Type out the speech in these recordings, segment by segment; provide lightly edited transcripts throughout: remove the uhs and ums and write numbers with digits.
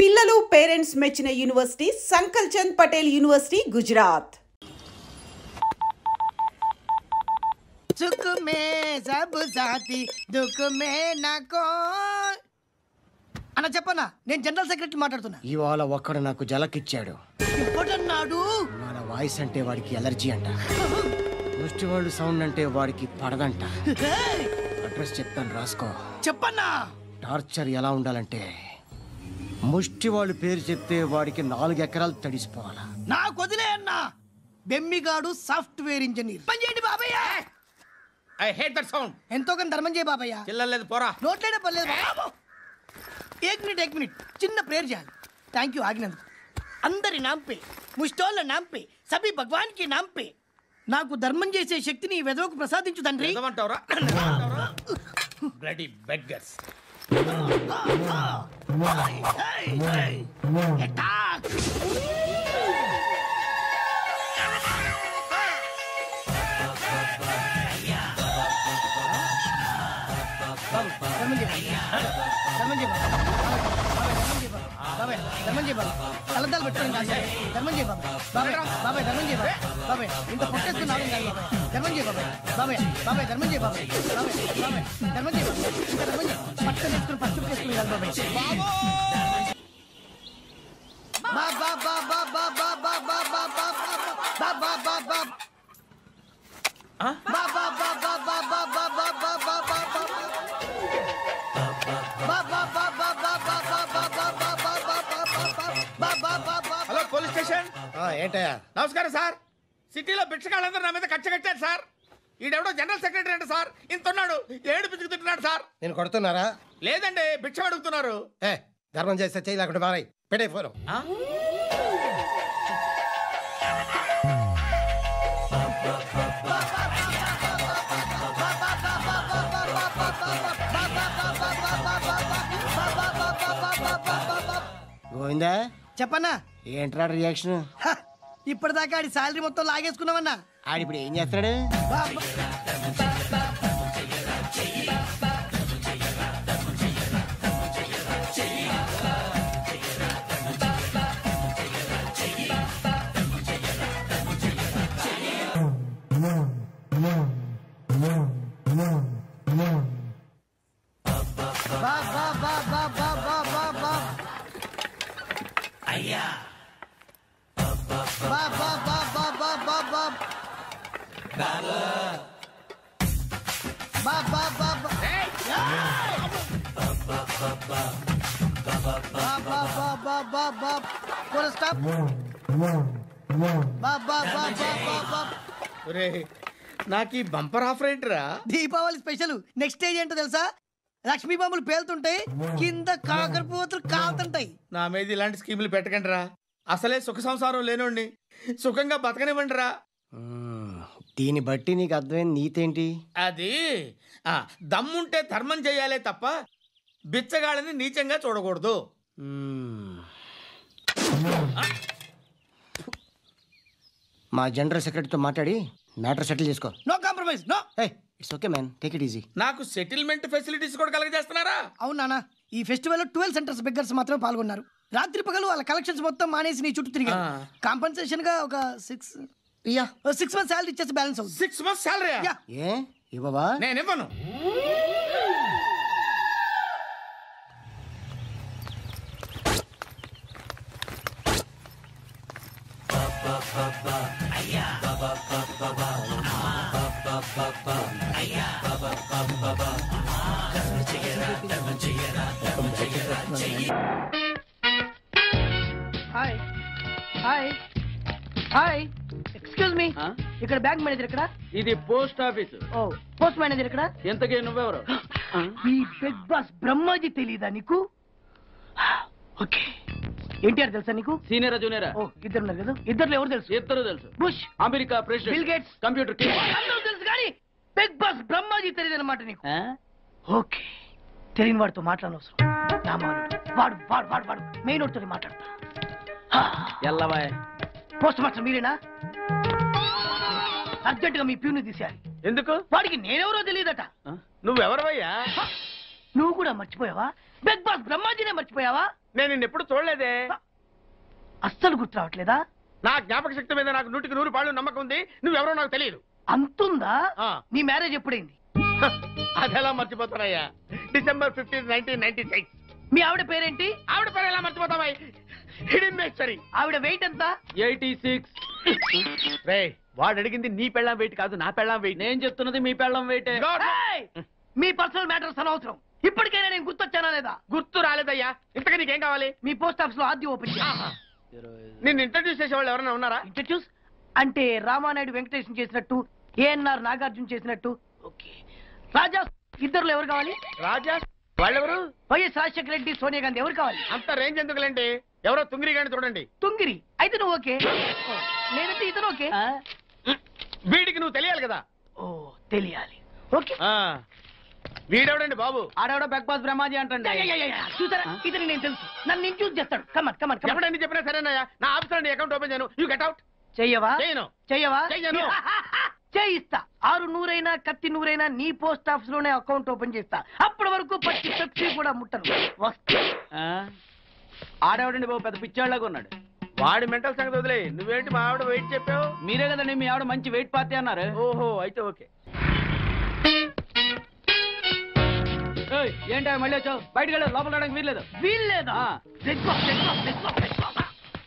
పిల్లలు పేరెంట్స్ మెచ్చిన university సంకల్ Chand Patel university Gujarat. सुख में सब साथी दुख में ना कोई అన్న చెప్పనా నేను జనరల్ సెక్రటరీ మాట్లాడుతున్నా. ఇవాళ ఒక్కడు నాకు జలకిచ్చాడు. ఇప్పుడన్నాడు మన వాయిస్ అంటే వాడికి ఎలర్జీ అంట. ముష్టి వాళ్ళు సౌండ్ అంటే వాడికి పడదంట. అడ్రస్ చెప్తాను రాసుకో. చెప్పన్నా. టార్చర్ ఎలా ఉండాలంటే ముష్టి వాళ్ళు పేరు చెప్తే వాడికి 4 ఎకరాలు తడిసిపోవాలా. నాకు వదిలే అన్నా. బెమ్మిగాడు సాఫ్ట్వేర్ ఇంజనీర్. పని చేయండి బాబయ్య. I hate that sound. ఎంతో కొంత ధర్మం చేయ బాబయ్య. చిల్లలేదు పోరా. నోట్లేనే పర్లేదు బాబు. एक मिनट చిన్న ప్రేయర్ చేయాలి. థ్యాంక్ యూ ఆగినందుకు. అందరి నాంపే ముష్టోళ్ళ నాంపే సభీ భగవాన్ కి నాంపే నాకు ధర్మం చేసే శక్తిని ఈ వెదవకు ప్రసాదించు తండ్రి. ఏమంటావురా? Bloody beggars. కలదాలు పెట్టుకోండి కాదు. ధర్మం చేయ బాబాయ్. బాబాయ్ ధర్మం చేయ బాబాయ్. ఇంత పొట్టేస్తున్నాడు కాదు బాబాయ్. ధర్మం చేయ బాబాయ్. బాబాయ్ ధర్మం చేయ బాబాయ్. ధర్మం చేయ బాబాయ్. ఇంకా ధర్మం చేయ. పట్టుకొని వేసుకుని పసుపు వేసుకుని కాదు బాబాయ్. Hello police station. ఏంటయ్యా? నమస్కారం సార్. సిటీలో భిక్షకాళ్ళందరూ నా మీద కచ్చ కట్టారు సార్. ఈడెవడో జనరల్ సెక్రటరీ అంటే సార్ ఇంత ఉన్నాడు. ఏడు పిచ్చుకు తింటున్నాడు సార్. నేను కొడుతున్నారా? లేదండి భిక్ష అడుగుతున్నారు. ధర్మం చేస్తే చేయి లేకుండా మారాయి. పెట్టే ఫోను. గోవిందా చెప్పన్నా. ఏంట్రా రియాక్షన్? ఇప్పటిదాకా ఆడి శాలరీ మొత్తం లాగేసుకున్నావన్నా. ఆడిప్పుడు ఏం చేస్తాడు? నాకు ఈ బంపర్ ఆఫర్ ఏంట్రా? దీపావళి స్పెషల్. నెక్స్ట్ స్టేజ్ ఏంటో తెలుసా? లక్ష్మీ బాంబులు పేలుతుంటాయి, కింద కాకరపోతులు కాలుతుంటాయి. నా మీద ఇలాంటి స్కీములు పెట్టకండి రా. అసలే సుఖ సంసారం లేనోడిని సుఖంగా బతకనివ్వండి రా. దీన్ని బట్టి నీకు అర్థమైన నీతేంటి? అది దమ్ముంటే ధర్మం చేయాలే తప్ప బిచ్చగాళ్ళని నీచంగా చూడకూడదు. మా జనరల్ సెక్రటరీతో మాట్లాడి మ్యాటర్ సెటిల్ చేసుకో. No compromise. No. It's okay man, take it easy. నాకు సెటిల్మెంట్ ఫెసిలిటీస్ కూడా కలగజేస్తున్నారా? అవును నాన్న. ఈ ఫెస్టివల్ 12 సెంటర్స్ బెగ్గర్స్ మాత్రమే పాల్గొన్నారు. రాత్రి పగలు వాళ్ళ కలెక్షన్స్ మొత్తం మానేసి నీ చుట్టూ తిరిగారు. కాంపన్సేషన్ గా ఒక 6 మంత్స్ శాలరీ ఇచ్చేసి బ్యాలెన్స్ అవుతుంది. 6 months శాలరీ? ఏ ఇవ్వవా? నేను ఇవ్వను. Hi hi hi. Excuse me, ఇక్కడ బ్యాంక్ మేనేజర్ ఇక్కడ? ఇది పోస్ట్ ఆఫీస్. ఓ, పోస్ట్ మేనేజర్ ఇక్కడ? ఎంతకే నువ్వెవరు? ఈ బిగ్ బాస్ బ్రహ్మాజీ తెలీదా నీకు? ఓకే. ఎన్టీఆర్ తెలుసా నీకు? సీనియరా జూనియరా? ఓ, ఇద్దరు ఉన్నారు కదా. ఇద్దరు ఎవరు తెలుసు? ఇద్దరు తెలుసు. Bush, America president, bill gates, computer king. అందరూ తెలుసు కానీ బిగ్ బాస్ బ్రహ్మాజీ తెలియదు అనమాట నీకు. ఓకే, తెలియని వాడితో మాట్లాడనవసరం. నా మానుడు వాడు వాడు వాడు వాడు మెయిన్ వాడితో మాట్లాడతా. ఎల్లవాయ్. పోస్ట్ మాస్టర్ మీరేనా? అర్జెంట్ గా మీ ప్యూని తీసేయాలి. ఎందుకు? వాడికి నేనెవరో తెలియదట. నువ్వెవరవయ్యా? నువ్వు కూడా మర్చిపోయావా? బిగ్ బాస్ బ్రహ్మాజీనే మర్చిపోయావా? నేను నిన్ను ఎప్పుడు చూడలేదే. అస్సలు గుర్తు రావట్లేదా? నా జ్ఞాపక శక్తి మీద నాకు 100కి 100 నమ్మకం ఉంది. నువ్వెవరో నాకు తెలియదు. అంతుందా? ఆ. నీ మ్యారేజ్ ఎప్పుడైంది? అదెలా మర్చిపోతానయ్యా? December 15, 1996. మీ ఆవిడ పేరేంటి? ఆవిడ పేరు ఎలా మర్చిపోతావా? హిడింబేశ్వరి. ఆవిడ వెయిట్ ఎంత? 86. రే, వాడు అడిగింది నీ పెళ్ళాం వెయిట్ కాదు, నా పెళ్ళాం వెయిట్. నేను చెప్తున్నది మీ పెళ్ళం వెయిటే. ఏయ్! మీ పర్సనల్ మ్యాటర్స్ అనవసరం. ఇప్పటికైనా నేను గుర్తొచ్చానా లేదా? గుర్తు రాలేదయ్యా. ఇంతగా నీకేం కావాలి? మీ పోస్ట్ ఆఫీస్ లో ఆద్యం ఓపెన్ చేయాలి. నిన్ను ఇంట్రడ్యూస్ చేసే వాళ్ళు ఎవరైనా ఉన్నారా? ఇంట్రడ్యూస్ అంటే రామానాయుడు వెంకటేశం చేసినట్టు, ఏఎన్ఆర్ నాగార్జున చేసినట్టు. ఓకే. రాజా ఇద్దరులో ఎవరు కావాలి? రాజా వాళ్ళెవరు? వైఎస్ రాజశేఖర రెడ్డి, సోనియా గాంధీ ఎవరు కావాలి? అంత రేంజ్ ఎందుకులేండి, ఎవరో తుంగిరి గాని చూడండి. తుంగిరి అయితే నువ్వు ఓకే, నేనైతే ఇతను ఓకే. వీడికి నువ్వు తెలియాలి కదా. ఓ తెలియాలి. ఓకే. వీడెవడండి బాబు? ఆడవిడ బిగ్ బాస్ బ్రహ్మాజీ అంటండి. చూసారా, ఇతను నేను తెలుసు. నన్ను ఇంట్రడ్యూస్ చేస్తాడు. Come on come on come on. ఎవడండి చెప్పినా సరేనయ్యా. నా ఆఫీస్ లో అకౌంట్ ఓపెన్ చేయను. You get out. చెయ్యవా? చేయను. చెయ్యవా? చెయ్యను. చేయిస్తా. 6 నూరైనా కత్తి నూరైనా నీ పోస్ట్ ఆఫీస్ లోనే అకౌంట్ ఓపెన్ చేస్తా. అప్పటి వరకు పచ్చి పెప్సీ కూడా ముట్టను. వస్తా. ఆడవిడండి బాబు పెద్ద పిచ్చాళ్ళగా ఉన్నాడు. వాడి మెంటల్ సంగతి వదిలే. నువ్వేంటి మా ఆవిడ వెయిట్ చెప్పావు? మీరే కదండి మీ ఆవిడ మంచి వెయిట్ పార్టీ అన్నారు. ఓహో, అయితే ఓకే. ఏంటి మళ్ళీ వచ్చావు? బయటకు వెళ్ళదు, లోపల రావడానికి వీల్లేదు. వీల్లేదా?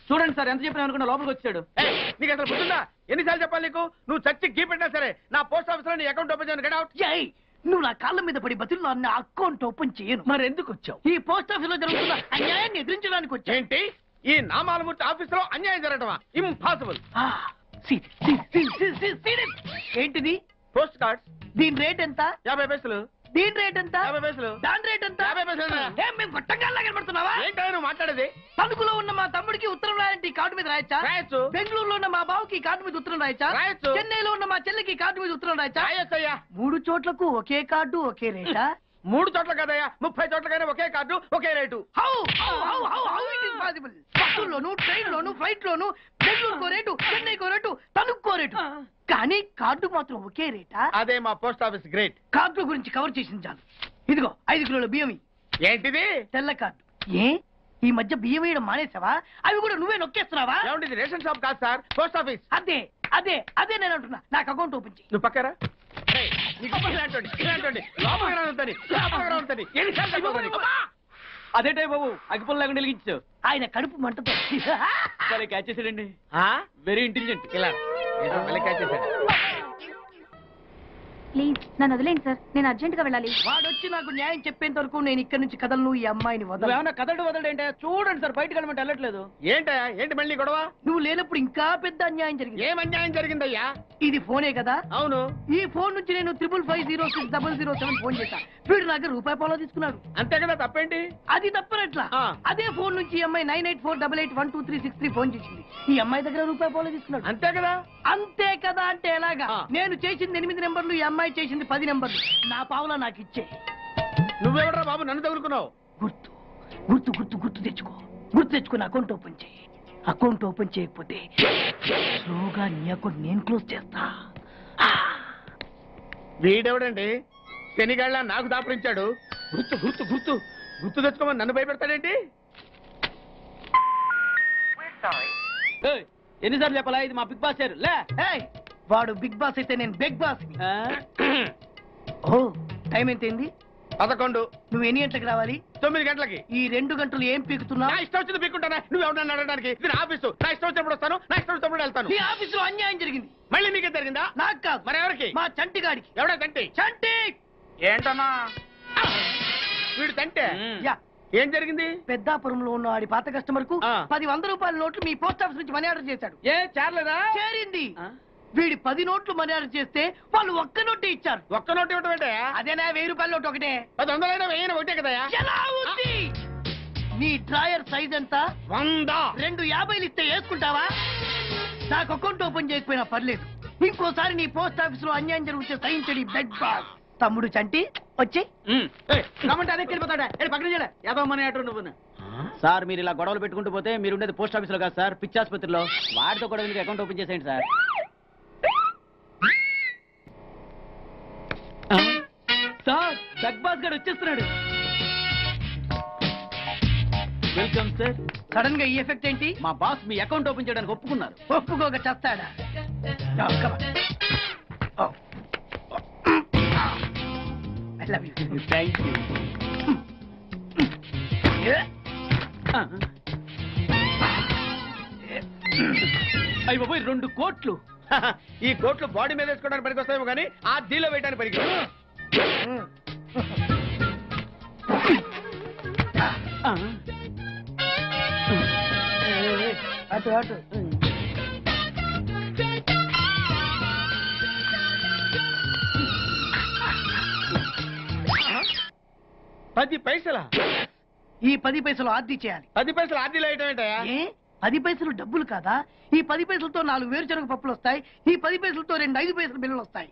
చూడండి సార్, ఎంత చెప్పినా అనుకున్నా లోపలికి వచ్చాడు. నీకు అసలు గుర్తుందా? ఎన్నిసార్లు చెప్పాలి నీకు? నువ్వు చచ్చి గీ పెట్టినా సరే నా పోస్ట్ ఆఫీస్ లో నీ అకౌంట్ ఓపెన్ చేయను. Get out. ఏయ్, నువ్వు నా కాళ్ళ మీద పడి బతుల్లో నా అకౌంట్ ఓపెన్ చేయను. మరి ఎందుకు వచ్చావు? ఈ పోస్ట్ ఆఫీస్ లో జరుగుతున్న అన్యాయాన్ని ఎదిరించడానికి వచ్చా. ఏంటి? ఈ నామాలమూర్తి ఆఫీస్ లో అన్యాయం జరగటమా? ఇంపాసిబుల్. ఏంటిది? Post cards. దీని రేట్ ఎంత? 50 పైసలు. దీని రేట్ ఎంత? 50 పైసలు. దాని రేట్ ఎంత? 50 పైసలు. ఏం మేము గొట్టంగాల్లా కనబడుతున్నావా? ఏంటో నువ్వు మాట్లాడేది? తణుకులో ఉన్న మా తమ్ముడికి ఉత్తరం రాయంటే కార్డు మీద రాయచ్చా? రాయొచ్చు. బెంగళూరులో ఉన్న మా బావుకి కార్డు మీద ఉత్తరం రాయచ్చా? రాయొచ్చు. చెన్నైలో ఉన్న మా చెల్లికి కార్డు మీద ఉత్తరం రాయచ్చా? రాయొచ్చయ్యా. 3 చోట్లకు ఒకే కార్డు ఒకే రేటా? 3 చోట్ల కదయ్యా, 30 చోట్లకైనా ఒకే కార్డు ఒకే రేటు. బస్సుల్లోను, ట్రైన్ లోను, ఫ్లైట్ లోను బెంగళూరుకో రేటు, చెన్నైకో రేటు, తణుక్కో రేటు. కానీ కార్డు మాత్రం ఒకే రేటా? అదే మా పోస్ట్ ఆఫీస్ గ్రేట్. కార్డు గురించి కవర్ చేసింది చాలు. ఇదిగో 5 కిలోల బియ్యం. ఏంటిది? తెల్ల కార్డు. ఏ ఈ మధ్య బియ్యం వేయడం మానేసావా? అవి కూడా నువ్వే నొక్కేస్తున్నావా? ఏమండి, ఇది రేషన్ షాప్ కాదు సార్, పోస్ట్ ఆఫీస్. అదే అదే అదే నేను అంటున్నా. నాకు అకౌంట్ ఓపెన్ చేయి. నువ్వు పక్కరా. అదేటే బాబు అగ్గిపుల్ల లేకుండా వెలిగించావు. ఆయన కడుపు మంటతో సరే క్యాచ్ చేసాడండి. Very intelligent. ఇలా క్యాచ్ చేశాడు. ప్లీజ్ నన్ను వదిలేండి సార్, నేను అర్జెంట్ గా వెళ్ళాలి. వాడొచ్చి నాకు న్యాయం చెప్పేంత వరకు నేను ఇక్కడి నుంచి కదలను. ఈ అమ్మాయిని వదలను. నువ్వేమన్నా వదలడేంటే చూడండి సార్, బయటకు వెళ్ళమంటే వెళ్ళట్లేదు. ఏంటయ్యా, ఏంటి మళ్ళీ గొడవ? నువ్వు లేనప్పుడు ఇంకా పెద్ద అన్యాయం జరిగింది. ఏం అన్యాయం జరిగిందయ్యా? ఇది ఫోనే కదా? అవును. ఈ ఫోన్ నుంచి నేను 555060007 ఫోన్ చేశా. వీడు నాకు ₹1 తీసుకున్నాడు. అంతే కదా, తప్పేంటి? అది తప్పనట్లా. ఆ. అదే ఫోన్ నుంచి ఈ అమ్మాయి 9848812363 ఫోన్ చేసింది. ఈ అమ్మాయి దగ్గర ₹1 తీసుకున్నాడు. అంతే కదా. అంతే కదా అంటే ఎలాగా? ఆ. నేను చేసింది 8 నెంబర్లు, ఈ అమ్మాయి చేసింది 10 నెంబర్లు. నా పావులా నాకు ఇచ్చే. నువ్వెవడరా బాబు నన్ను తగులుకున్నావు? గుర్తు గుర్తు గుర్తు గుర్తు తెచ్చుకో. గుర్తు తెచ్చుకుని అకౌంట్ ఓపెన్ చేయి. అకౌంట్ ఓపెన్ చేయకపోతే స్లోగా నీ అకౌంట్ నేను క్లోజ్ చేస్తా. వీడెవడండి శనిగాళ్ళ నాకు దాపరించాడు? గుర్తు గుర్తు గుర్తు గుర్తు తెచ్చుకోమని నన్ను భయపెడతాడేంటి? ఎన్నిసార్లు చెప్పాలా, ఇది మా బిగ్ బాస్ సార్. లే ఏయ్, వాడు బిగ్ బాస్ అయితే నేను బిగ్ బాస్. ఆ? ఓ టైం ఎంతైంది? 11. నువ్వు ఎన్ని గంటలకు రావాలి? 9 గంటలకి. ఈ 2 గంటలు ఏం పీకుతున్నావు? నా ఇష్టం వచ్చింది పీక్కుంటానా? నువ్వు ఎవడన్నా అడగడానికి? ఇది నా ఆఫీసు. నా ఇష్టం వచ్చినప్పుడు వస్తాను, నా ఇష్టం వచ్చినప్పుడు వెళ్తాను. ఈ ఆఫీసులో అన్యాయం జరిగింది. మళ్ళీ నీకే జరిగిందా? నాకు కాదు, మరెవరికి? మా చంటి గాడికి. ఎవడా తంటి? చంటి ఏంటన్నా వీడు తంటే? యా, ఏం జరిగింది? పెద్దాపురంలో ఉన్న వాడి పాత కస్టమర్ కు ఆ. 10 100 నోట్లు మీ పోస్ట్ ఆఫీస్ నుంచి మనీ ఆర్డర్ చేశాడు. ఏ చేరలేదా? చేరింది. ఆ? వీడి 10 నోట్లు మనీ ఆర్డర్ చేస్తే వాళ్ళు ఒక్క నోటే ఇచ్చారు. ఒక్క నోటు ఇవ్వటం ఏంటే? అదేనా ₹1000 నోటు ఒకటే. 100 1000 ఒకటే కదయా? ఎలా ఉంది? నీ డ్రాయర్ సైజ్ ఎంత? 100. 2 50 ఇస్తే వేసుకుంటావా? నాకు అకౌంట్ ఓపెన్ చేయకపోయినా పర్లేదు. ఇంకోసారి నీ పోస్ట్ ఆఫీస్ లో అన్యాయం జరిగితే సహించడి బెడ్ బాస్. తమ్ముడు చంటి వచ్చి రమ్మంటే అదే వెళ్ళిపోతాడా? పక్కన చేయడా యాదవ్ మనీ ఆర్డర్ నువ్వు. సార్ మీరు ఇలా గొడవలు పెట్టుకుంటూ పోతే మీరు ఉండేది పోస్ట్ ఆఫీస్ లో కాదు సార్, పిచ్చి ఆసుపత్రిలో. వాడితో కూడా మీకు అకౌంట్ ఓపెన్ చేసేయండి సార్. సార్ బిగ్ బాస్ గారు వచ్చేస్తున్నాడు. Welcome sir. సడన్ గా ఈ ఎఫెక్ట్ ఏంటి? మా బాస్ మీ అకౌంట్ ఓపెన్ చేయడానికి ఒప్పుకున్నారు. ఒప్పుకోక చేస్తాడా? Thank you. అయ్యి బాబోయ్ 2 కోట్లు. ఈ కోట్లు బాడీ మీద వేసుకోవడానికి పనికి వస్తాయేమో కానీ ఆ డీలో వేయడానికి పనికి అటు అటు. $10 పైసలా? ఈ 10 పైసలు ఆర్డీ చేయాలి. 10 పైసలు ఆర్డీలో వేయటం ఏంటయా? ఏ 10 పైసలు డబ్బులు కాదా? ఈ 10 పైసలతో 4 వేరుశనగ పప్పులు వస్తాయి. ఈ 10 పైసలతో 2 5 పైసలు బిల్లులు వస్తాయి.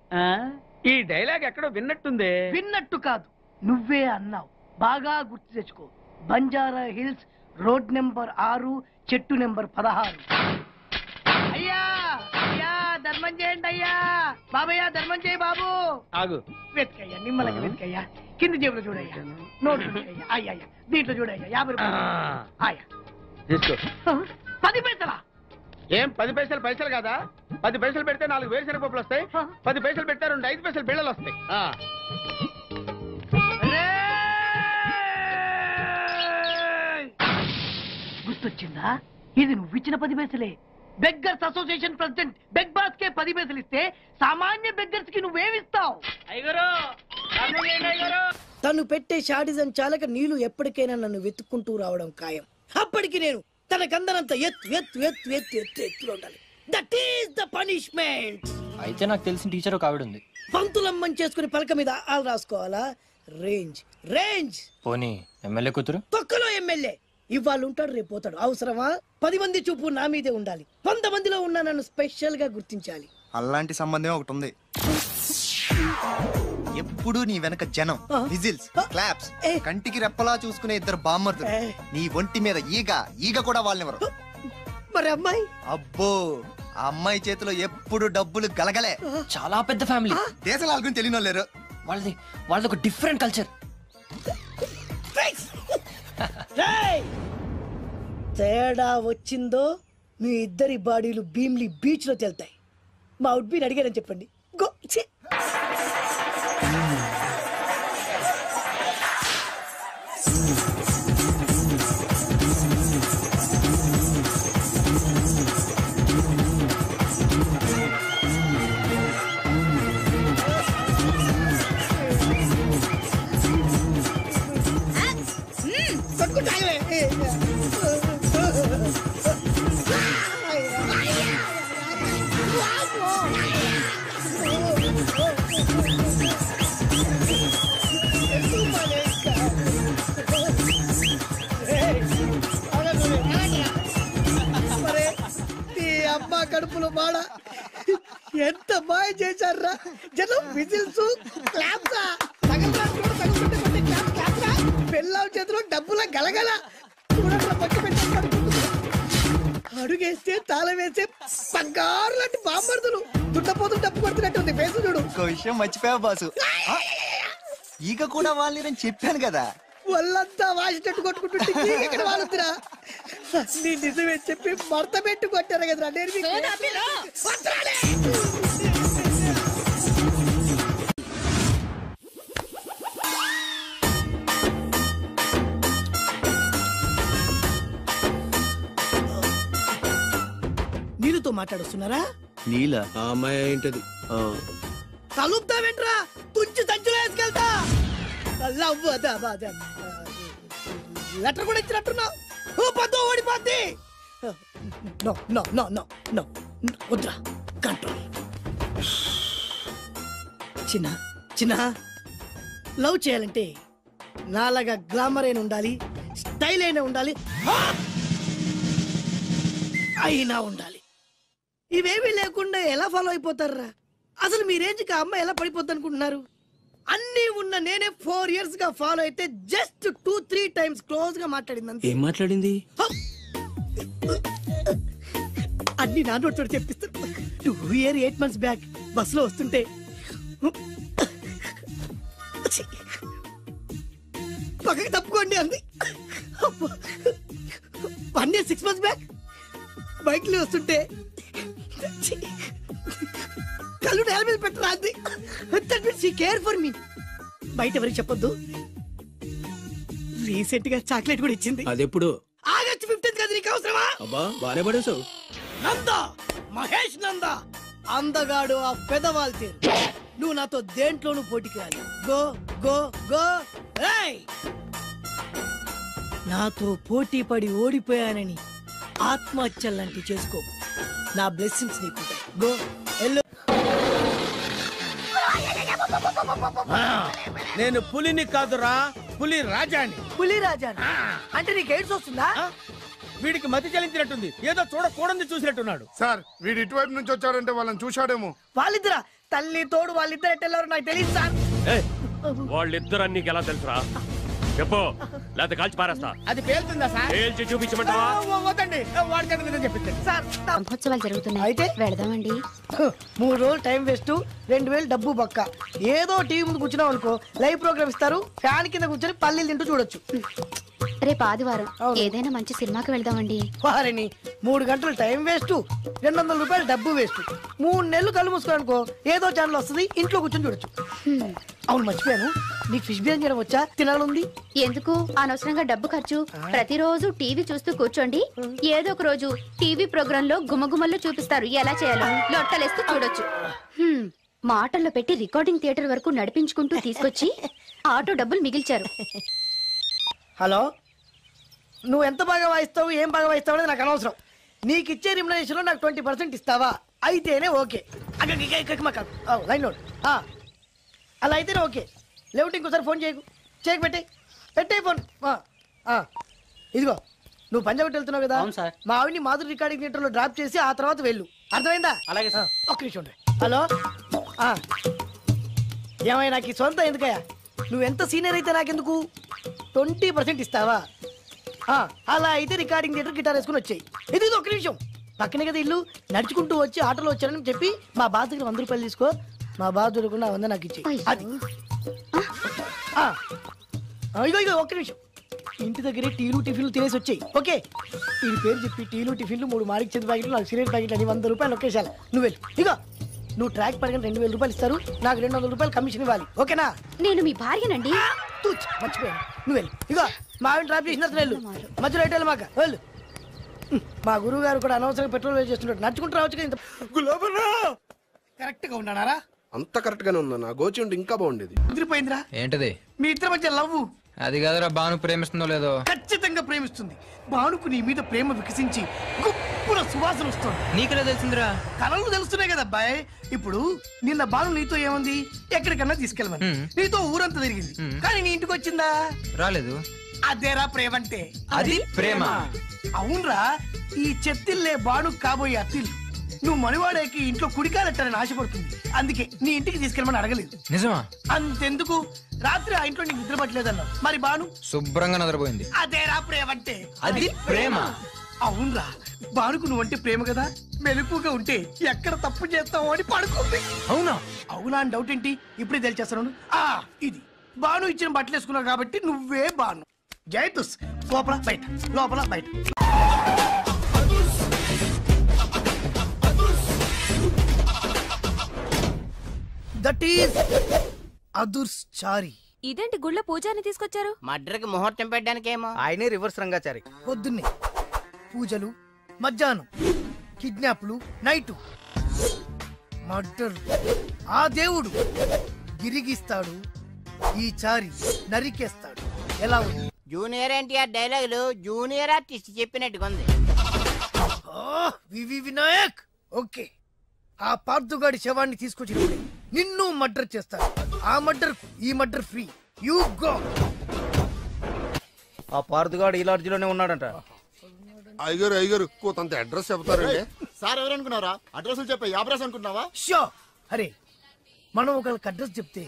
ఈ డైలాగ్ ఎక్కడో విన్నట్టుంది. విన్నట్టు కాదు, నువ్వే అన్నావు. బాగా గుర్తు తెచ్చుకో. బంజారా హిల్స్, రోడ్ నెంబర్ 6, చెట్టు నెంబర్ 16. అయ్యా అయ్యా ధర్మం చేయండి అయ్యా. బాబయ్యా ధర్మం చేయి బాబు. ఆగు. వెతుకయ్యా, నిమ్మలంగా వెతుకయ్యా. కింది జేబులో చూడయ్యా. నోట్లు చూడయ్యా. అయ్యా దీంట్లో చూడయ్యా. 50 రూపాయలు. అయ్యా తీసుకో. 10 పైసలా? ఏం 10 పైసలు పైసలు కాదా? 10 పైసలు పెడితే 4 వేరుశనగ పప్పులు వస్తాయి. 10 పైసలు పెడితే 2 5 పైసలు బిళ్ళలు వస్తాయి. గుర్తొచ్చిందా? ఇది నువ్వు ఇచ్చిన 10 పైసలే. Beggars association president beg boss కే 10 పైసలు ఇస్తే సామాన్య బెగ్గర్స్ కి నువ్వేమిస్తావు? తను పెట్టే షాడిజం చాలక నీళ్లు ఎప్పటికైనా నన్ను వెతుక్కుంటూ రావడం ఖాయం. అప్పటికి నేను తనకందనంత ఎత్తులో ఉండాలి. That is the punishment. అయితే నాకు తెలిసిన టీచర్ ఒక ఆవిడ ఉంది. పంతులమ్మని చేసుకుని పలక మీద ఆలు రాసుకోవాలా? Range range. పోనీ ఎమ్మెల్యే కూతురు? తొక్కలో ఎమ్మెల్యే. ఇవాళ ఉంటాడు, రేపు పోతాడు. అవసరమా? 10 మంది చూపు నా మీదే ఉండాలి. 100 మందిలో ఉన్న నన్ను స్పెషల్ గా గుర్తించాలి. అలాంటి సంబంధం ఒకటి ఉంది. ఎప్పుడు నీ వెనక జనం, విజిల్స్, క్లాప్స్, కంటికి రెప్పలా చూసుకునే 2 బామ్మర్దులు. నీ ఒంటి మీద ఈగ కూడా వాళ్ళెవరు. మరి అమ్మాయి? అబ్బో, ఆ అమ్మాయి చేతిలో ఎప్పుడు డబ్బులు గలగలే. చాలా పెద్ద ఫ్యామిలీ. దేశాల గురించి తెలియని వాళ్ళు లేరు. వాళ్ళది ఒక డిఫరెంట్ కల్చర్. తేడా వచ్చిందో మీ ఇద్దరి బాడీలు భీమ్లీ బీచ్ లో తేలుతాయి. మా ఉడ్బీని అడిగారని చెప్పండి. గో. కడుపులో బాడ ఎంత బాగా చేశారా జనం. విజిల్స్, క్లాప్స్, పెళ్ళాం చేతిలో డబ్బుల గలగల. అడుగేస్తే తాళం వేసే బంగారు లాంటి బాంబర్దులు. దుడ్డపోతులు డబ్బు కొడుతున్నట్టుంది ఫేసు చూడు. ఇంకో విషయం మర్చిపోయావు బాసు, ఈగ కూడా వాళ్ళని చెప్పాను కదా. వాళ్ళంతా వాసినట్టు కొట్టుకుంటుంటే ఇక్కడ వాళ్ళురా. నీ నిజమే చెప్పి మడత పెట్టి కొట్టారు కదరా. నీళ్ళతో మాట్లాడుస్తున్నారా? నీల ఆ అమ్మాయి ఏంటది? తలుపుతావేంట్రా? తుంచి సంచులో వేసుకెళ్తా. లెటర్ కూడా ఇచ్చినట్టున్నావు. ఓడిపోద్ది. వద్దురా, కంట్రోల్. చిన్న లవ్ చేయాలంటే నాలాగా గ్లామర్ అయినా ఉండాలి, స్టైల్ అయినా ఉండాలి, అయినా ఉండాలి. ఇవేమీ లేకుండా ఎలా ఫాలో అయిపోతారా? అసలు మీ రేంజ్కి ఆ అమ్మాయి ఎలా పడిపోద్ది అనుకుంటున్నారు? అన్ని ఉన్న నేనే 4 years గా ఫాలో అయితే జస్ట్ 2-3 times క్లోజ్ గా మాట్లాడింది. ఏం మాట్లాడింది? అన్ని నా నోటితో చెప్పిస్తాను. 2 years 8 months బ్యాక్ బస్ లో వస్తుంటే పక్కకి తప్పుకోండి అంది. 1 year 6 months బ్యాక్ బైక్ లో వస్తుంటే కళ్ళు నేల మీద పెట్టరాంది. That means she care for me. బయట ఎవరికి చెప్పొద్దు. రీసెంట్ గా చాక్లెట్ కూడా ఇచ్చింది. అదెప్పుడు? ఆగస్ట్ 15th కదా. నీకు అవసరమా? అబ్బా బానే పడేసావు. నందా, మహేష్ నందా, అందగాడు ఆ పెదవాళ్ళు తీరు. నువ్వు నాతో దేంట్లోనూ పోటీకి రాలి. Go go go. ఏయ్, నాతో పోటీ పడి ఓడిపోయానని ఆత్మహత్యలాంటి చేసుకో. నా బ్లెస్సింగ్స్ నీకుంటాయి. Go yellow. నేను పులిని కాదురా, పులి రాజాని. పులి రాజా అంటే నీకు ఎయిడ్స్ వస్తుందా? వీడికి మతి చలించినట్టుంది, ఏదో చూడకూడదు చూసినట్టున్నాడు. సార్ వీడు ఇటువైపు నుంచి వచ్చాడంటే వాళ్ళని చూశాడేమో. వాళ్ళిద్దరా? తల్లి తోడు వాళ్ళిద్దరు ఎట్టెళ్ళారు నాకు తెలియదు సార్. వాళ్ళిద్దరు నీకు ఎలా తెలుసురా? చెప్పు, లేకపోతే కాల్చి పారేస్తా. అది పేలుతుందా సార్? పేల్చి చూపించమంటావా? వద్దండి, వాడి చేత మీద చెప్పించండి సార్. బ్రహ్మోత్సవాలు జరుగుతున్నాయి, అయితే వెళదామండి. 3 రోజులు టైం వేస్ట్, 2000 డబ్బు బొక్క. ఏదో టీవీ ముందు కూర్చున్నాం అనుకో, లైవ్ ప్రోగ్రామ్ ఇస్తారు, ఫ్యాన్ కింద కూర్చొని పల్లీలు తింటూ చూడొచ్చు. రేపు ఆదివారం ఏదైనా మంచి సినిమాకి వెళ్దామండి. వారిని 3 గంటలు టైం వేస్ట్, 200 రూపాయలు డబ్బు వేస్ట్. 3 నెలలు కళ్ళు మూసుకోనుకో, ఏదో ఛానల్ వస్తుంది, ఇంట్లో కూర్చొని చూడొచ్చు. అవును మర్చిపోయాను, నీకు ఫిష్ బిర్యానీ చేయడం వచ్చా? తినాలుంది. ఎందుకు అనవసరంగా డబ్బు ఖర్చు? ప్రతిరోజు టీవీ చూస్తూ కూర్చోండి, ఏదో ఒక రోజు టీవీ ప్రోగ్రామ్ లో గుమగుమల్లో చూపిస్తారు ఎలా చేయాలో. లొట్టలేస్తూ చూడొచ్చు. మాటల్లో పెట్టి రికార్డింగ్ థియేటర్ వరకు నడిపించుకుంటూ తీసుకొచ్చి ఆటో డబ్బులు మిగిల్చారు. హలో, నువ్వు ఎంత బాగా వాయిస్తావు, ఏం బాగా వాయిస్తావు అనేది నాకు అనవసరం. నీకు ఇచ్చే రిమ్యునరేషన్ లో నాకు 20% ఇస్తావా? అయితేనే ఓకే. Line note. అలా అయితేనే ఓకే. లేవుంటే ఇంకోసారి ఫోన్ చేయకు పెట్టే ఫోన్. ఇదిగో, నువ్వు పంజాబ్ వెళ్తున్నావు కదా, మా ఆవిడ్ని మాధురి రికార్డింగ్ థియేటర్ లో డ్రాప్ చేసి ఆ తర్వాత వెళ్ళు. అర్థమైందా? అలాగే సార్. ఒక్క నిమిషం ఉండే. హలో, ఏమైనా నాకు ఈ సొంత ఎందుకయ్యా? నువ్వెంత సీనియర్ అయితే నాకెందుకు? 20% ఇస్తావా? అలా అయితే రికార్డింగ్ థియేటర్ గిటార్ వేసుకుని వచ్చాయి. ఇది ఒక్క నిమిషం, పక్కనే కదా ఇల్లు. నడుచుకుంటూ వచ్చి ఆటోలో వచ్చానని చెప్పి మా బాధ దగ్గర 100 రూపాయలు తీసుకో. మా బాధ దొరకకుండా 100 నాకు ఇచ్చేయి. అది ఇగో ఒక్క నిమిషం. ఇంటి దగ్గరే టీలు టిఫిన్లు తినేసి వచ్చాయి. ఓకే, ఈ పేరు చెప్పి టీలు టిఫిన్లు 3 మాడికి చెంది ప్యాకెట్లు, నాకు సిగరెట్ ప్యాకెట్లు అని 100 రూపాయలు ఒకేసారి. నువ్వు వెళ్ళు. ఇగో, నువ్వు ట్రాక్ పడగానే 2000 రూపాయలు ఇస్తారు, నాకు 200 రూపాయలు కమిషన్ ఇవ్వాలి. ఓకేనా? నేను మీ భార్యనండి. మర్చిపోయాను. నువ్వు వెళ్ళు. ఇగో, మా ఆవిడ డ్రాప్ చేసిన వెళ్ళు. మధ్యలో ఎటు మాక వెళ్ళు. మా గురువు గారు కూడా అనవసరంగా పెట్రోల్ వేస్ట్ చేస్తున్నాడు. నడుచుకుంటూ రావచ్చు కదా. ఇంత కరెక్ట్ గా ఉన్నారా? అంత కరెక్ట్ గానే ఉందా? నా గోచి ఉంటే ఇంకా బాగుండేది. కుదిరిపోయిందిరా. ఏంటది? మీ ఇద్దరి మధ్య లవ్. అది కాదురా, భాను ప్రేమిస్తుందో లేదో. ఖచ్చితంగా ప్రేమిస్తుంది. భానుకు నీ మీద ప్రేమ వికసించి గుప్పుల సువాసన వస్తుంది. నీకెలా తెలిసిందిరా? కలలు తెలుస్తున్నాయి కదా అబ్బాయి. ఇప్పుడు నిన్న భాను నీతో ఏముంది, ఎక్కడికన్నా తీసుకెళ్ళమని నీతో ఊరంతా తిరిగింది, కానీ నీ ఇంటికి వచ్చిందా? రాలేదు. అదేరా ప్రేమ అంటే. అది ప్రేమ. అవునరా, ఈ చెత్తిల్లే భాను కాబోయే అత్తిల్లు. నువ్వు మనివాడేకి ఇంట్లో కుడికాలెట్టాలని ఆశపడుతుంది, అందుకే నీ ఇంటికి తీసుకెళ్ళమని అడగలేదు. నిజమా? అంతెందుకు, రాత్రి ఆ ఇంట్లో నీకు నిద్ర పట్టలేదన్నావు, మరి భాను శుభ్రంగా నిద్రపోయింది. అదేరా ప్రేమ అంటే. అది ప్రేమ. అవునరా, భానుకు నువ్వంటే ప్రేమ కదా, మెలకుగా ఉంటే ఎక్కడ తప్పు చేస్తావు అని పడుకుంది. అవునా? అవునా అని డౌట్ ఏంటి, ఇప్పుడే తెలిచేస్తాను. ఇది భాను ఇచ్చిన బట్టలు వేసుకున్నావు కాబట్టి నువ్వే భాను. జైతుస్ లోపల బయట, లోపల బయట. దట్ ఈస్ అదుర్చారి. ఇదేంటి గుళ్ళ పూజాని తీసుకొచ్చారు? మడ్రకి ముహూర్తం పెట్టడానికేమో. ఆయనే రివర్స్ రంగాచారి. పొద్దున్నే పూజలు, మధ్యాహ్నం కిడ్నాప్లు, నైటు మర్డర్. ఆ దేవుడు గిరిగిస్తాడు, ఈ చారి నరికేస్తాడు. ఎలా ఉంది? జూనియర్ ఎన్టీఆర్ డైలాగులు జూనియర్ ఆర్టిస్ట్ చెప్పినట్టుగా ఉంది. వినాయక్. ఓకే, ఆ పార్థుగాడి శవాన్ని తీసుకొచ్చినప్పుడే నిన్ను మర్డర్ చేస్తాడు. ఆ మర్డర్ ఈ మర్డర్ ఫ్రీ. You go. ఆ పార్థుగాడు ఈ లాడ్జిలోనే ఉన్నాడంట. అయ్యగారు కొంత అడ్రస్ చెప్తారండి. సార్ ఎవరనుకున్నారా? అడ్రస్ చెప్పే యాబ్రాస్ అనుకున్నావా? షో. అరే, మనం ఒకరికి అడ్రస్ చెప్తే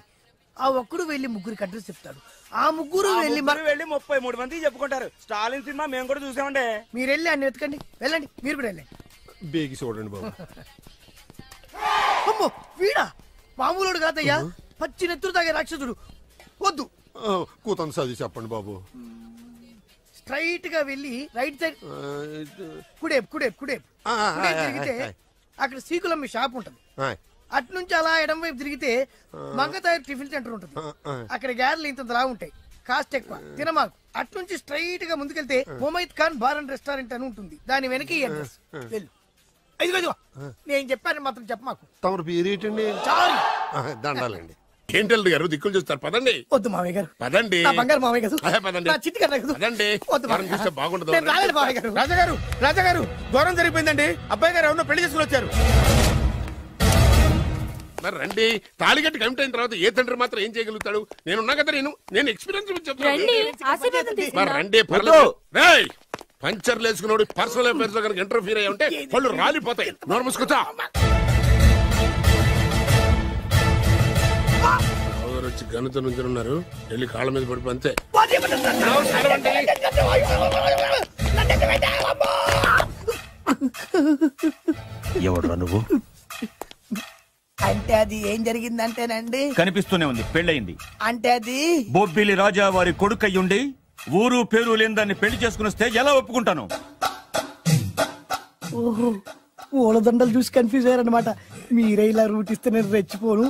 ఆ ఒక్కడు వెళ్ళి ముగ్గురికి అడ్రస్ చెప్తాడు. ఆ ముగ్గురు వెళ్ళి 33 మంది చెప్పుకుంటారు. స్టాలిన్ సినిమా మేము కూడా చూసామండి. మీరు వెళ్ళి అన్ని వెతకండి. వెళ్ళండి, మీరు కూడా వెళ్ళండి. బేగి చూడండి బాబు. అమ్మో, వీడా? మామూలుడు కాదయ్యా, పచ్చి నెత్తురు తాగే రాక్షసుడు. వద్దు. కూతంత చదివి చెప్పండి బాబు. స్ట్రైట్ గా వెళ్ళి రైట్ సైడ్ కుడేపు కుడేపు కుడేపు కుడేపు తిరిగితే అక్కడ శ్రీకులమ్మ షాప్ ఉంటది. అటు నుంచి అలా ఎడం వైపు తిరిగితే మంగతాయి టిఫిన్ సెంటర్ ఉంటుంది. అక్కడ గ్యారెలు ఇంత లా ఉంటాయి, కాస్ట్ ఎక్కువ, తినమాకు. అటు నుంచి స్ట్రైట్ గా ముందుకెళ్తే Mumaith Khan bar and restaurant అని ఉంటుంది. దాని వెనక అడ్రస్. వెళ్ళు. ఇదిగో నేను చెప్పాను మాత్రం చెప్పమాకు. తమరు పేరేటండి? చాలు. దండాలండి. ఏంటల్లుడు గారు దిక్కులు చూస్తారు, పదండి. వద్దు మామయ్య గారు, పదండి. నా బంగారు మామయ్య గారు, పదండి. నా చిట్టి గారు పదండి. వద్దు మనం చూస్తే బాగుండదు. నేను రాలేదు మామయ్య గారు. రాజాగారు రాజాగారు ఘోరం జరిగిపోయిందండి. అబ్బాయి గారు ఎవరినో పెళ్లి చేసుకుని వచ్చారు. మరి రండి. తాళిగట్టి కమిట్ అయిన తర్వాత ఏ తండ్రి మాత్రం ఏం చేయగలుగుతాడు? నేనున్నా కదా, నేను ఎక్స్పీరియన్స్ చెప్తాను. మరి రండి, పర్లేదు. రేయ్, పంచర్లు వేసుకున్నాడు పర్సనల్ అఫేర్స్ లో కనుక ఇంటర్ఫీర్ అయ్యి ఉంటే వాళ్ళు రాలిపోతాయి. నోరు మూసుకొచ్చా. వచ్చి గనుత నుంచి ఉన్నారు, వెళ్ళి కాళ్ళ మీద పడిపో అంతే. ఎవడురా నువ్వు? అంటే అది ఏం జరిగిందంటేనండి, కనిపిస్తూనే ఉంది, పెళ్ళయింది. అంటే అది బొబ్బిలి రాజా వారి కొడుకయ్యుండి ఊరు పేరు లేని దాన్ని పెళ్లి చేసుకుని వస్తే ఎలా ఒప్పుకుంటాను? ఓహో, ఓలదండలు చూసి కన్ఫ్యూజ్ అయ్యారనమాట. మీరే ఇలా రూట్ ఇస్తే నేను రెచ్చిపోను.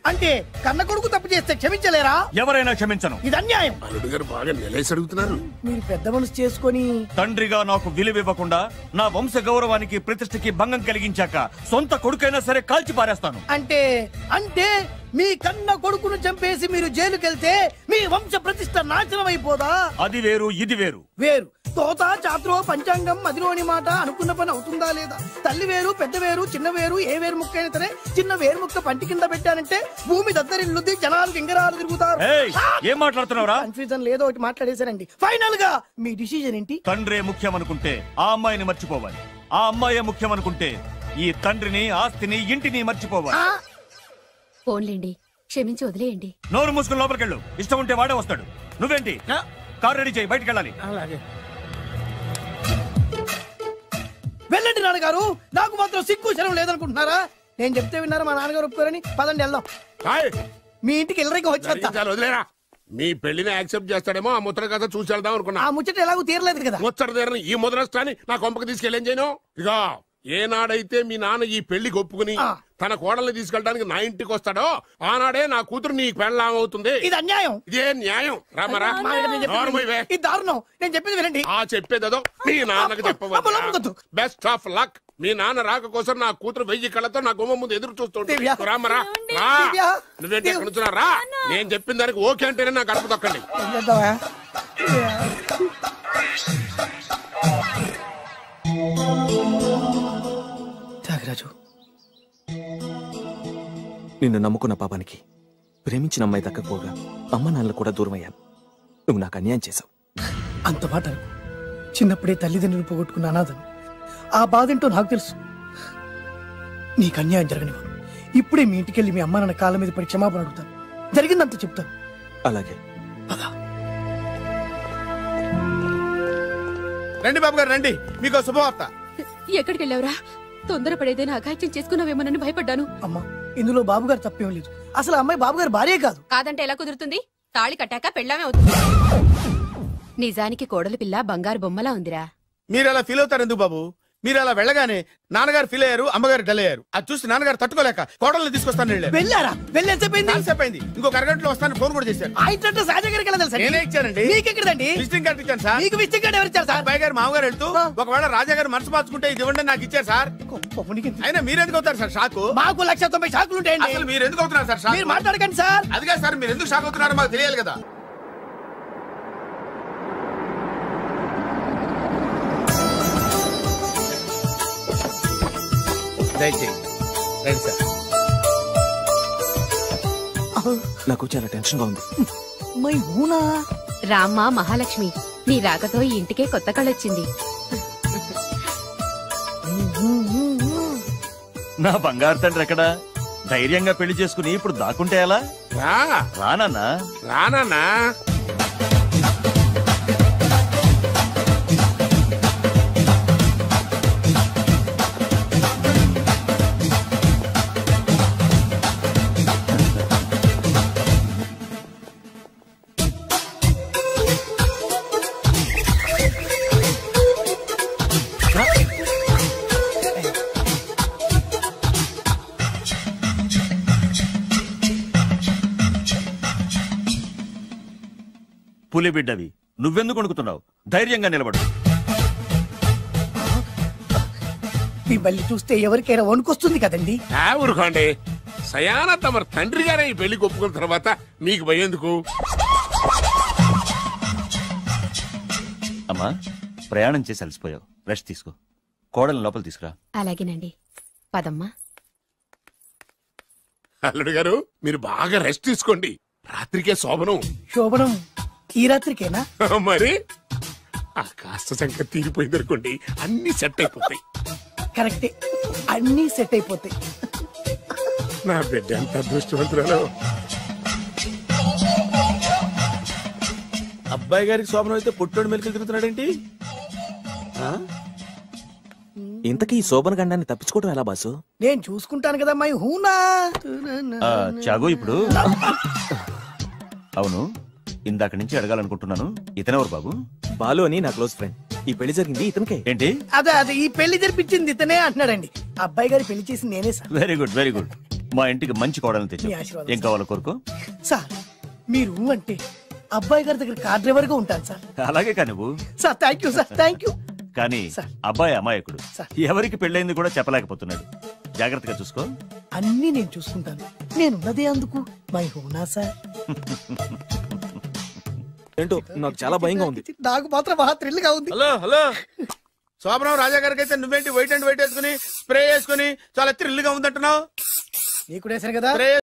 అంటే కన్న కొడుకు తప్పు చేస్తే క్షమించలేరా? ఎవరైనా క్షమించను. ఇది అన్యాయం. అల్లుడు గారు బాగా నిలేసి అడుగుతున్నారు. మీరు పెద్ద మనసు చేసుకొని తండ్రిగా నాకు విలువ ఇవ్వకుండా నా వంశ గౌరవానికి ప్రతిష్టకి భంగం కలిగించాక సొంత కొడుకైనా సరే కాల్చి పారేస్తాను. అంటే అంటే మీ కన్న కొడుకును చంపేసి మీరు జైలుకెళ్తే మీ వంశ ప్రతిష్ట నాశనం అయిపోదా? అది వేరు, ఇది వేరు. వేరు. తోత చాత్రో పంచాంగం మదిలోని మాట అనుకున్న పని అవుతుందా లేదా? తల్లి వేరు, పెద్ద వేరు, చిన్న వేరు, ఏ వేరు ముక్క అయినా సరే చిన్న వేరు ముక్క పంటి కింద పెట్టానంటే భూమి దద్దరిల్లుద్ది, జనాలు గింగరాలు తిరుగుతారు. ఏం మాట్లాడుతున్నావురా? కన్ఫ్యూజన్ లేదో ఒకటి మాట్లాడేశారండి. ఫైనల్ గా మీ డిసిజన్ ఏంటి? తండ్రే ముఖ్యం అనుకుంటే ఆ అమ్మాయిని మర్చిపోవాలి. ఆ అమ్మాయే ముఖ్యం అనుకుంటే ఈ తండ్రిని, ఆస్తిని, ఇంటిని మర్చిపోవాలి. ఫోన్లేండి, క్షమించి వదిలేయండి. నోరు మూసుకుని లోపలికెళ్ళు. ఇష్టం ఉంటే వాడే వస్తాడు. నువ్వేంటి? కార్ రెడీ చేయి, బయటికి వెళ్ళాలి. వెళ్ళండి నాన్నగారు. నాకు మాత్రం సిగ్గు శరం లేదనుకుంటున్నారా? నేను చెప్తే విన్నారా? మా నాన్నగారు ఒప్పుకోరని. పదండి వెళ్దాం. మీ ఇంటికి ఎల్లరికి వచ్చేస్తా. వదిలేరా. మీ పెళ్లిని యాక్సెప్ట్ చేస్తాడేమో ఆ ముద్ర కథ చూసి వెళ్దాం అనుకున్నా. ఆ ముచ్చట ఎలాగో తీరలేదు కదా. ముచ్చట తీరని ఈ ముద్రష్టాన్ని నా కొంపకి తీసుకెళ్ళేం చేయను. ఇక ఏనాడైతే మీ నాన్న ఈ పెళ్లికి ఒప్పుకుని తన కోడల్ని తీసుకెళ్ళడానికి నా ఇంటికి వస్తాడో ఆనాడే నా కూతురు నీ పెళ్ళాం అవుతుంది. ఇది అన్యాయం. ఇదే న్యాయం. రామరా, ఇది దారుణం. నేను చెప్పేది వినండి. ఆ చెప్పేదో మీ నాన్నకు చెప్పవచ్చు. Best of luck. మీ నాన్న రాక కోసం నా కూతురు 1000 కళ్ళతో నా గుమ్మ ముందు ఎదురు చూస్తుంటే రామరా, నువ్వేంటి ఎక్కడ నుంచున్నా రా. నేను చెప్పిన దానికి ఓకే అంటేనే నా గడప తొక్కండి. త్యాగరాజు, నిన్ను నమ్ముకున్న పాపానికి ప్రేమించిన అమ్మాయి దక్కకపోగా అమ్మ నాన్నలు కూడా దూరం అయ్యాను. నువ్వు నాకు అన్యాయం చేశావు. అంత మాట చిన్నప్పుడే తల్లిదండ్రులు పోగొట్టుకున్న అనాథను. ఆ బాధ ఏంటో నాకు తెలుసు. నీకు అన్యాయం జరగనివ్వను. ఇప్పుడే మీ ఇంటికి వెళ్ళి మీ అమ్మ నాన్న కాళ్ళ మీద పడి క్షమాపణ అడుగుతాను. జరిగిందంత చెప్తాను. అలాగే. రండి బాబు గారు, రండి. మీకు శుభవార్త. ఎక్కడికి వెళ్ళావురా? తొందరపడేదైనా అఘాయిత్యం చేసుకున్నావేమోనని భయపడ్డాను. అమ్మా, ఇందులో బాబుగారు తప్పేం లేదు. అసలు అమ్మాయి బాబుగారు భార్యే కాదు. కాదంటే ఎలా కుదురుతుంది? తాళి కట్టాక పెళ్ళామే అవుతుంది. నిజానికి కోడలి పిల్ల బంగారు బొమ్మలా ఉందిరా. మీరు అలా ఫీల్ అవుతారు ఎందుకు బాబు? మీరు అలా వెళ్ళగానే నాన్నగారు ఫీల్ అయ్యారు, అమ్మగారు డల్ అయ్యారు. అది చూసి నాన్నగారు తట్టుకోలేక కోడల్ని తీసుకొస్తాను వెళ్ళారా? వెళ్ళేసేపోయింది. ఇంకొక అరగంటలో వస్తాను ఫోన్ కూడా చేశారు. ఆ ఇంట్లో రాజా గారికి ఎలా తెలుసా? నేనే ఇచ్చానండి. మీకెక్కడండి? విజిటింగ్ కార్డు ఇచ్చాను సార్. మీకు విజిటింగ్ కార్డు ఎవరు ఇచ్చారు సార్? అబ్బాయి గారు మామగారు వెళ్తూ ఒకవేళ రాజా గారు మనసు మార్చుకుంటే ఇది ఇవ్వండి నాకు ఇచ్చారు సార్. అయినా మీరు ఎందుకు అవుతారు సార్ షాక్? మాకు 190 షాకులు ఉంటాయండి. అసలు మీరు ఎందుకు అవుతున్నారు సార్ షాక్? మీరు మాట్లాడకండి సార్. అదిగా సార్, మీరు ఎందుకు షాక్ అవుతున్నారో మాకు తెలియాలి కదా. నాకు చాలా టెన్షన్ గా ఉంది. రామ్మ మహాలక్ష్మి, నీ రాకతో ఈ ఇంటికే కొత్త కళొచ్చింది. నా బంగారు తండ్రి ఎక్కడా? ధైర్యంగా పెళ్లి చేసుకుని ఇప్పుడు దాక్కుంటే ఎలా? రానన్నా రానన్నా. పులి బిడ్డవి, నువ్వెందుకు వణుకుతున్నావు? ధైర్యంగా నిలబడు. మిమ్మల్ని చూస్తే ఎవరికైనా వణుకొస్తుంది కదండి. ఊరుకోండి, సయాన తమ తండ్రి గారే ఈ పెళ్లికి ఒప్పుకున్న తర్వాత మీకు భయందుకు? అమ్మా, ప్రయాణం చేసి అలసిపోయావు, రెస్ట్ తీసుకో. కోడలు లోపల తీసుకురా. అలాగేనండి, పదమ్మా. అల్లుడు గారు, మీరు బాగా రెస్ట్ తీసుకోండి. రాత్రికే శోభనం. శోభనం ఈ రాత్రికేనా? మరి ఆ కాస్త సంఖ్య తీరిపోయింది అనుకోండి, అన్ని సెట్ అయిపోతాయి. కరెక్టే, అన్ని సెట్ అయిపోతాయి. నా బిడ్డ ఎంత అదృష్టవంతురాలు. అబ్బాయి గారికి శోభనం అయితే పుట్టోడు మెలికలు తిరుగుతున్నాడేంటి? ఇంతకీ ఈ శోభన గండాన్ని తప్పించుకోవడం ఎలా బాసు? నేను చూసుకుంటాను కదా మై హూనా. చాగు ఇప్పుడు. అవును, ఇందాక నుంచి అడగాలనుకుంటున్నాను, ఇతనెవరు బాబు? బాలు అని నా క్లోజ్ ఫ్రెండ్. ఈ పెళ్లి జరిగింది ఇతనికే. ఏంటి? అదే ఈ పెళ్లి జరిపించింది ఇతనే అంటున్నాడండి. అబ్బాయి గారి పెళ్లి చేసి నేనే sir. Very good, very good. మా ఇంటికి మంచి కోడలను తెచ్చు. మీ ఆశీర్వాదం ఏం కావాలో కోరుకో. సార్ మీరు అంటే అబ్బాయి గారి దగ్గర కార్ డ్రైవర్ గా ఉంటాను సార్. అలాగే కా నువ్వు. Sir thank you sir, thank you. కానీ అబ్బాయి అమాయకుడు, ఎవరికి పెళ్ళైంది కూడా చెప్పలేకపోతున్నాడు. జాగ్రత్తగా చూసుకో. అన్ని నేను చూసుకుంటాను, నేనున్నదే అందుకు మై హూనా సార్. ఏంటో నాకు చాలా భయంగా ఉంది. నాకు మాత్రం బాగా థ్రిల్ గా ఉంది. హలో హలో, శోభనం రాజా గారికి అయితే నువ్వేంటి వైట్ అండ్ వైట్ వేసుకుని స్ప్రే వేసుకుని చాలా థ్రిల్ గా ఉందంటున్నావు? నీకు వేసాను కదా.